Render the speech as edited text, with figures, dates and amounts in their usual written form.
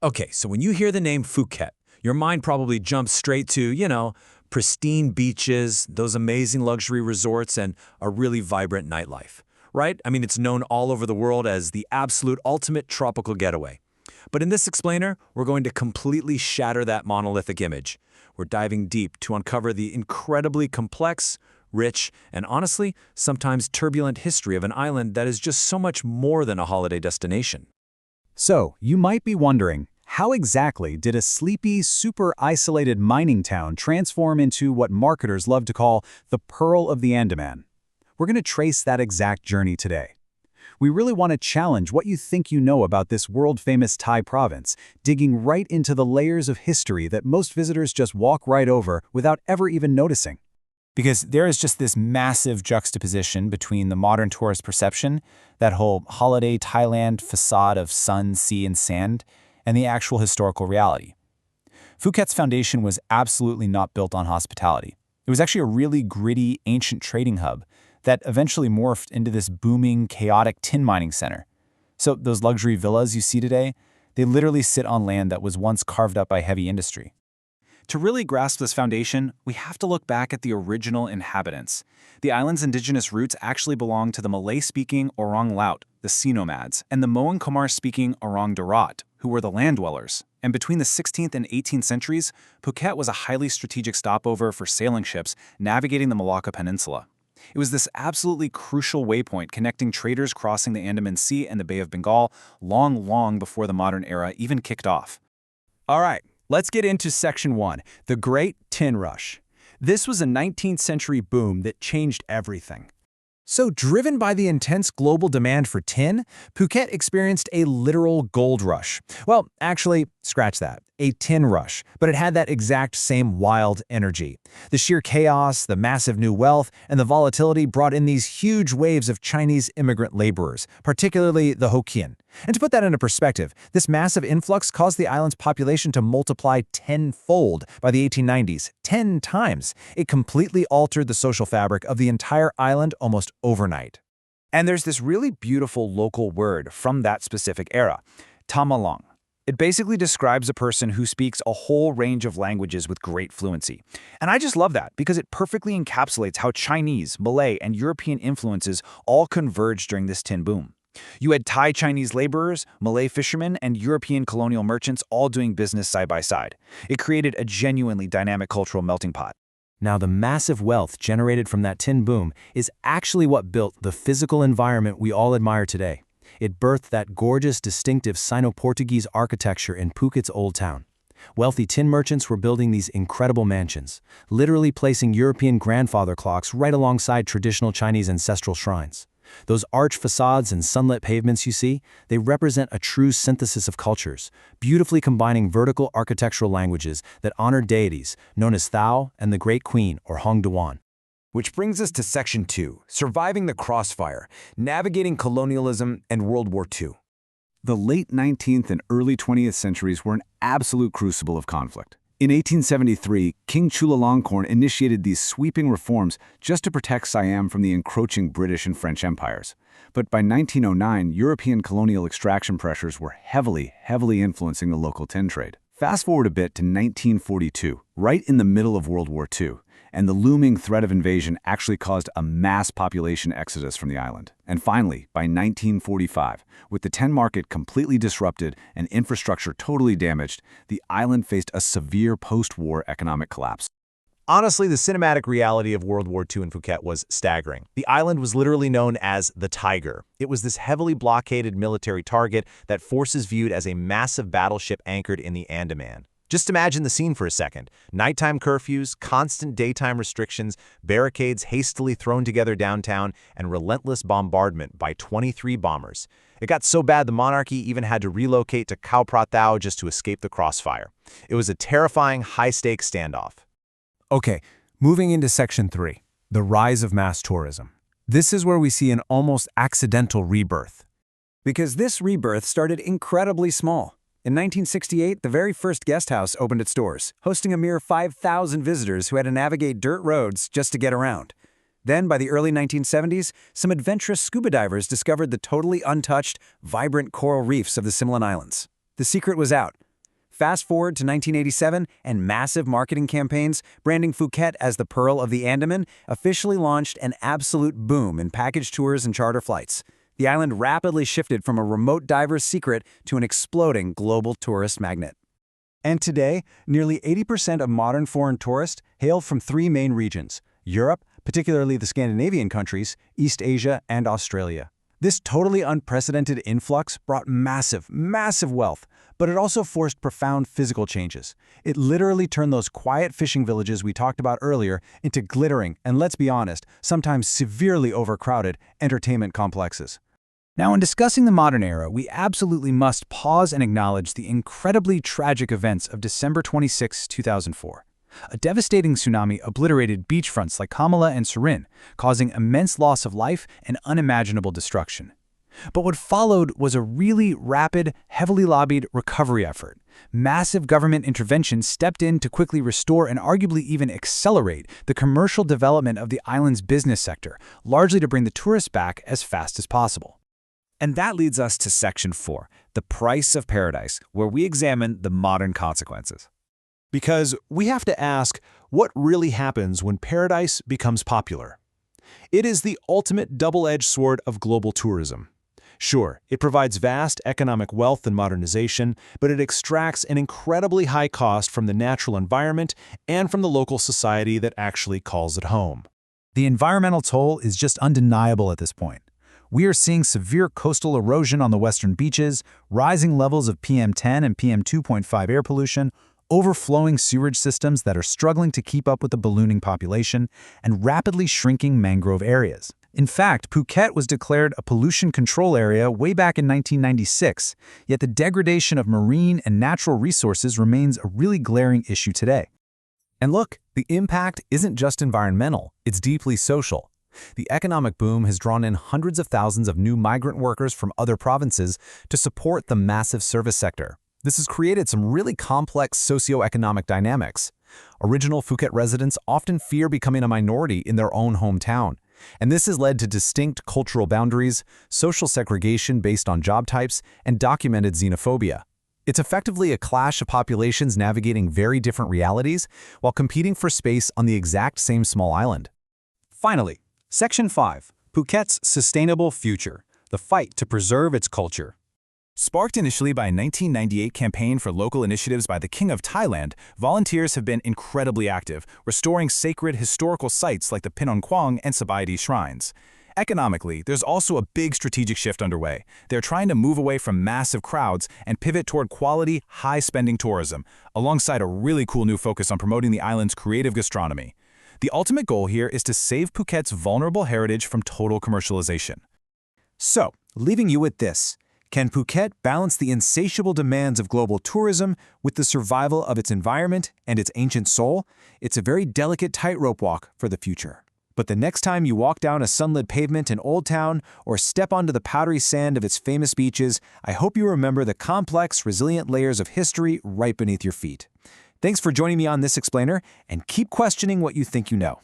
Okay, so when you hear the name Phuket, your mind probably jumps straight to, pristine beaches, those amazing luxury resorts, and a really vibrant nightlife, right? I mean, it's known all over the world as the absolute ultimate tropical getaway. But in this explainer, we're going to completely shatter that monolithic image. We're diving deep to uncover the incredibly complex, rich, and honestly, sometimes turbulent history of an island that is just so much more than a holiday destination. So, you might be wondering, how exactly did a sleepy, super isolated mining town transform into what marketers love to call the Pearl of the Andaman? We're going to trace that exact journey today. We really want to challenge what you think you know about this world-famous Thai province, digging right into the layers of history that most visitors just walk right over without ever even noticing. Because there is just this massive juxtaposition between the modern tourist perception, that whole holiday Thailand facade of sun, sea, and sand, and the actual historical reality. Phuket's foundation was absolutely not built on hospitality. It was actually a really gritty, ancient trading hub that eventually morphed into this booming, chaotic tin mining center. So those luxury villas you see today, they literally sit on land that was once carved up by heavy industry. To really grasp this foundation, we have to look back at the original inhabitants. The island's indigenous roots actually belong to the Malay-speaking Orang Laut, the Sea-nomads, and the Moan Khmer-speaking Orang Darat, who were the land dwellers. And between the 16th and 18th centuries, Phuket was a highly strategic stopover for sailing ships navigating the Malacca Peninsula. It was this absolutely crucial waypoint connecting traders crossing the Andaman Sea and the Bay of Bengal long before the modern era even kicked off. All right. Let's get into Section 1, the Great Tin Rush. This was a 19th century boom that changed everything. So, driven by the intense global demand for tin, Phuket experienced a literal gold rush. Well, actually, scratch that. A tin rush, but it had that exact same wild energy. The sheer chaos, the massive new wealth, and the volatility brought in these huge waves of Chinese immigrant laborers, particularly the Hokkien. And to put that into perspective, this massive influx caused the island's population to multiply tenfold by the 1890s, 10 times. It completely altered the social fabric of the entire island almost overnight. And there's this really beautiful local word from that specific era, tamalong. It basically describes a person who speaks a whole range of languages with great fluency. And I just love that because it perfectly encapsulates how Chinese, Malay, and European influences all converged during this tin boom. You had Thai Chinese laborers, Malay fishermen, and European colonial merchants all doing business side by side. It created a genuinely dynamic cultural melting pot. Now, the massive wealth generated from that tin boom is actually what built the physical environment we all admire today. It birthed that gorgeous, distinctive Sino-Portuguese architecture in Phuket's Old Town. Wealthy tin merchants were building these incredible mansions, literally placing European grandfather clocks right alongside traditional Chinese ancestral shrines. Those arch facades and sunlit pavements you see, they represent a true synthesis of cultures, beautifully combining vertical architectural languages that honor deities known as Thao and the Great Queen or Hong Duan. Which brings us to Section 2, Surviving the Crossfire, Navigating Colonialism and World War II. The late 19th and early 20th centuries were an absolute crucible of conflict. In 1873, King Chulalongkorn initiated these sweeping reforms just to protect Siam from the encroaching British and French empires. But by 1909, European colonial extraction pressures were heavily influencing the local tin trade. Fast forward a bit to 1942, right in the middle of World War II, and the looming threat of invasion actually caused a mass population exodus from the island. And finally, by 1945, with the tin market completely disrupted and infrastructure totally damaged, the island faced a severe post-war economic collapse. Honestly, the cinematic reality of World War II in Phuket was staggering. The island was literally known as the Tiger. It was this heavily blockaded military target that forces viewed as a massive battleship anchored in the Andaman. Just imagine the scene for a second. Nighttime curfews, constant daytime restrictions, barricades hastily thrown together downtown, and relentless bombardment by 23 bombers. It got so bad the monarchy even had to relocate to Khao Prathao just to escape the crossfire. It was a terrifying, high-stakes standoff. Okay, moving into Section 3, the rise of mass tourism. This is where we see an almost accidental rebirth. Because this rebirth started incredibly small. In 1968, the very first guest house opened its doors, hosting a mere 5,000 visitors who had to navigate dirt roads just to get around. Then, by the early 1970s, some adventurous scuba divers discovered the totally untouched, vibrant coral reefs of the Similin Islands. The secret was out. Fast forward to 1987, and massive marketing campaigns branding Phuket as the Pearl of the Andaman officially launched an absolute boom in package tours and charter flights. The island rapidly shifted from a remote diver's secret to an exploding global tourist magnet. And today, nearly 80% of modern foreign tourists hail from three main regions: Europe, particularly the Scandinavian countries, East Asia, and Australia. This totally unprecedented influx brought massive wealth, but it also forced profound physical changes. It literally turned those quiet fishing villages we talked about earlier into glittering and, let's be honest, sometimes severely overcrowded entertainment complexes. Now, in discussing the modern era, we absolutely must pause and acknowledge the incredibly tragic events of December 26, 2004. A devastating tsunami obliterated beachfronts like Kamala and Surin, causing immense loss of life and unimaginable destruction. But what followed was a really rapid, heavily lobbied recovery effort. Massive government intervention stepped in to quickly restore and arguably even accelerate the commercial development of the island's business sector, largely to bring the tourists back as fast as possible. And that leads us to Section 4, the price of paradise, where we examine the modern consequences. Because we have to ask, what really happens when paradise becomes popular? It is the ultimate double-edged sword of global tourism. Sure, it provides vast economic wealth and modernization, but it extracts an incredibly high cost from the natural environment and from the local society that actually calls it home. The environmental toll is just undeniable at this point. We are seeing severe coastal erosion on the western beaches, rising levels of PM10 and PM2.5 air pollution, overflowing sewage systems that are struggling to keep up with the ballooning population, and rapidly shrinking mangrove areas. In fact, Phuket was declared a pollution control area way back in 1996, yet the degradation of marine and natural resources remains a really glaring issue today. And look, the impact isn't just environmental, it's deeply social. The economic boom has drawn in hundreds of thousands of new migrant workers from other provinces to support the massive service sector. This has created some really complex socioeconomic dynamics. Original Phuket residents often fear becoming a minority in their own hometown, and this has led to distinct cultural boundaries, social segregation based on job types, and documented xenophobia. It's effectively a clash of populations navigating very different realities while competing for space on the exact same small island. Finally, Section 5, Phuket's Sustainable Future, the fight to preserve its culture. Sparked initially by a 1998 campaign for local initiatives by the King of Thailand, volunteers have been incredibly active, restoring sacred historical sites like the Pinon Quang and Sabayadi shrines. Economically, there's also a big strategic shift underway. They're trying to move away from massive crowds and pivot toward quality, high-spending tourism, alongside a really cool new focus on promoting the island's creative gastronomy. The ultimate goal here is to save Phuket's vulnerable heritage from total commercialization. So, leaving you with this. Can Phuket balance the insatiable demands of global tourism with the survival of its environment and its ancient soul? It's a very delicate tightrope walk for the future. But the next time you walk down a sunlit pavement in Old Town or step onto the powdery sand of its famous beaches, I hope you remember the complex, resilient layers of history right beneath your feet. Thanks for joining me on this explainer, and keep questioning what you think you know.